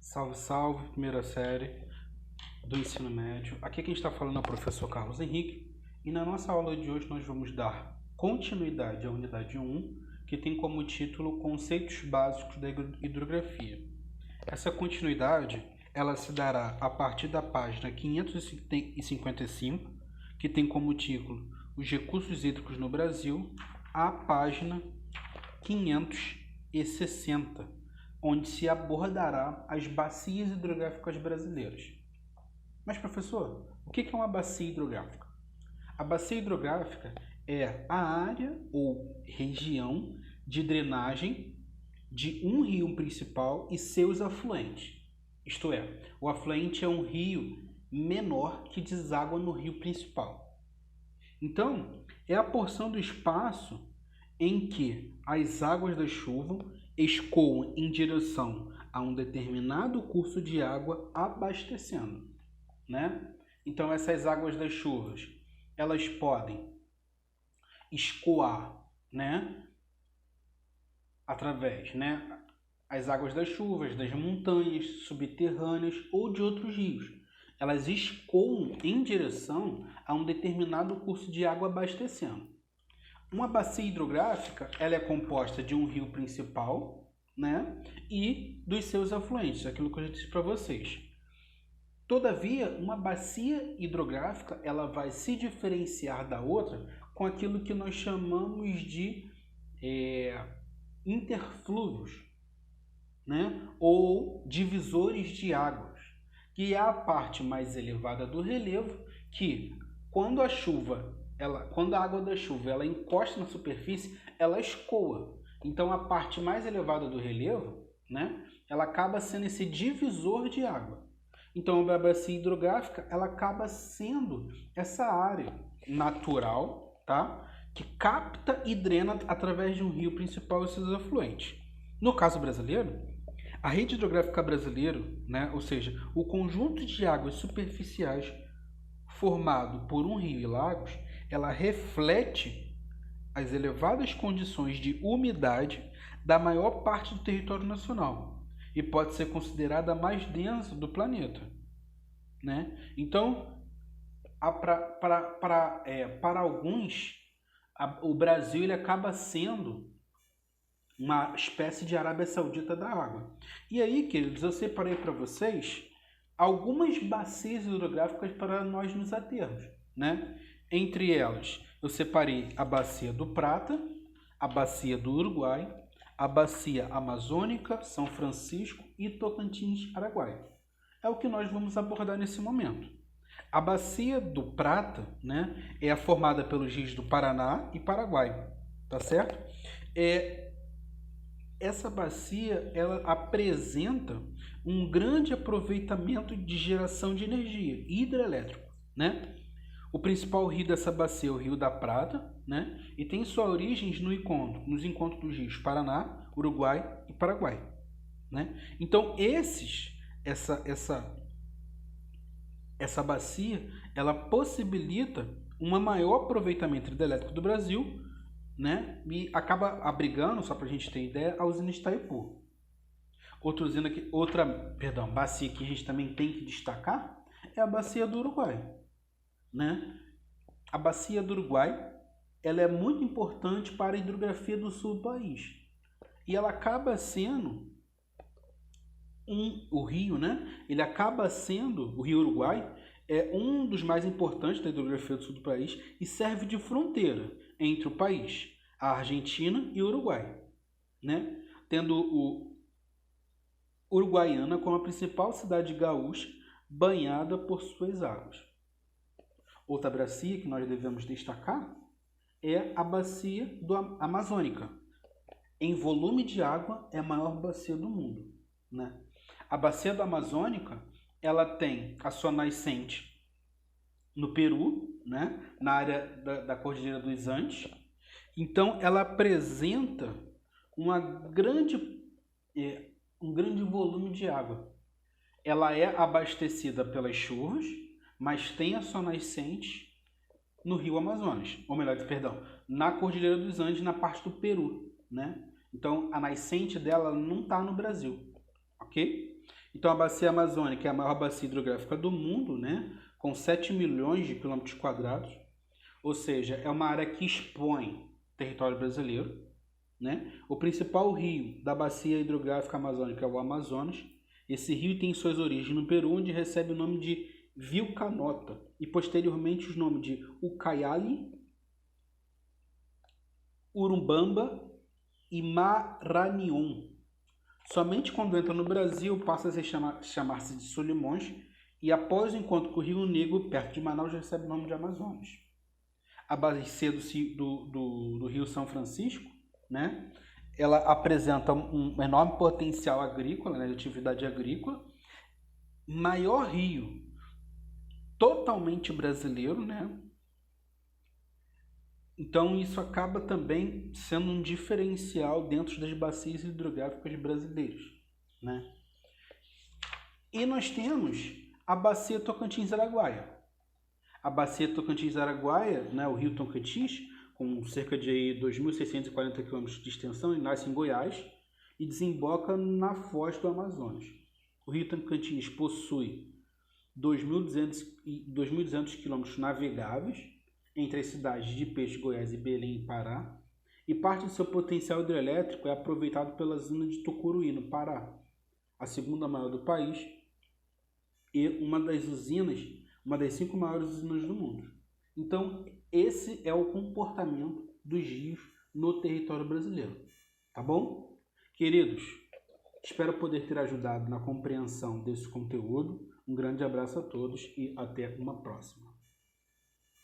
Salve, salve, primeira série do ensino médio. Aqui quem está falando é o professor Carlos Henrique e na nossa aula de hoje nós vamos dar continuidade à unidade 1, que tem como título Conceitos Básicos da Hidrografia. Essa continuidade ela se dará a partir da página 555, que tem como título Os Recursos Hídricos no Brasil, à página 560, onde se abordará as bacias hidrográficas brasileiras. Mas, professor, o que é uma bacia hidrográfica? A bacia hidrográfica é a área ou região de drenagem de um rio principal e seus afluentes. Isto é, o afluente é um rio menor que deságua no rio principal. Então, é a porção do espaço em que as águas da chuva escoam em direção a um determinado curso de água abastecendo, né? Então essas águas das chuvas, elas podem escoar, né, através, né, as águas das chuvas, das montanhas subterrâneas ou de outros rios. Elas escoam em direção a um determinado curso de água abastecendo. Uma bacia hidrográfica ela é composta de um rio principal, né, e dos seus afluentes, aquilo que eu já disse para vocês. Todavia, uma bacia hidrográfica ela vai se diferenciar da outra com aquilo que nós chamamos de interflúvios, né, ou divisores de águas, que é a parte mais elevada do relevo que, quando a água da chuva ela encosta na superfície, ela escoa. Então, a parte mais elevada do relevo, né, ela acaba sendo esse divisor de água. Então, a bacia hidrográfica ela acaba sendo essa área natural, tá, que capta e drena através de um rio principal e seus afluentes. No caso brasileiro, a rede hidrográfica brasileira, né, ou seja, o conjunto de águas superficiais formado por um rio e lagos, ela reflete as elevadas condições de umidade da maior parte do território nacional e pode ser considerada a mais densa do planeta, né? Então, para alguns, o Brasil ele acaba sendo uma espécie de Arábia Saudita da água. E aí, queridos, eu separei para vocês algumas bacias hidrográficas para nós nos atermos, né? Entre elas, eu separei a bacia do Prata, a bacia do Uruguai, a bacia amazônica, São Francisco e Tocantins-Araguaia. É o que nós vamos abordar nesse momento. A bacia do Prata, né, é formada pelos rios do Paraná e Paraguai, tá certo? Essa bacia ela apresenta um grande aproveitamento de geração de energia hidrelétrico, né? O principal rio dessa bacia é o Rio da Prata, né? E tem sua origem nos encontros dos rios Paraná, Uruguai e Paraguai, né? Então essa bacia ela possibilita um maior aproveitamento hidrelétrico do Brasil, né? E acaba abrigando, só para a gente ter ideia, a usina Itaipu. Outra bacia que a gente também tem que destacar é a bacia do Uruguai, né? A bacia do Uruguai ela é muito importante para a hidrografia do sul do país e ela acaba sendo o rio, né? Ele acaba sendo o rio Uruguai é um dos mais importantes da hidrografia do sul do país e serve de fronteira entre o país, a Argentina e o Uruguai, né? Tendo o Uruguaiana como a principal cidade gaúcha banhada por suas águas. Outra bacia que nós devemos destacar é a bacia amazônica. Em volume de água, é a maior bacia do mundo, né? A bacia da Amazônica, ela tem a sua nascente no Peru, né? Na área da Cordilheira dos Andes. Então, ela apresenta um grande volume de água. Ela é abastecida pelas chuvas, mas tem a sua nascente no Rio Amazonas, ou melhor, perdão, na Cordilheira dos Andes, na parte do Peru, né? Então, a nascente dela não está no Brasil, ok? Então, a bacia amazônica é a maior bacia hidrográfica do mundo, né? Com 7 milhões de quilômetros quadrados, ou seja, é uma área que expõe o território brasileiro, né? O principal rio da bacia hidrográfica amazônica é o Amazonas. Esse rio tem suas origens no Peru, onde recebe o nome de Vilcanota e posteriormente os nomes de Ucayali, Urumbamba e Maranhão. Somente quando entra no Brasil passa a chamar-se de Solimões e após o encontro com o Rio Negro, perto de Manaus, recebe o nome de Amazonas. A bacia do Rio São Francisco, né? Ela apresenta um enorme potencial agrícola, né, de atividade agrícola, maior rio totalmente brasileiro, né? Então isso acaba também sendo um diferencial dentro das bacias hidrográficas brasileiras, né? E nós temos a bacia Tocantins-Araguaia. A bacia Tocantins-Araguaia, né, o rio Tocantins, com cerca de 2.640 km de extensão, ele nasce em Goiás e desemboca na foz do Amazonas. O rio Tocantins possui 2.200 km navegáveis entre as cidades de Peixe, Goiás e Belém, Pará, e parte do seu potencial hidrelétrico é aproveitado pela usina de Tucuruí, no Pará, a segunda maior do país e uma das 5 maiores usinas do mundo. Então, esse é o comportamento dos rios no território brasileiro, tá bom? Queridos, espero poder ter ajudado na compreensão desse conteúdo. Um grande abraço a todos e até uma próxima.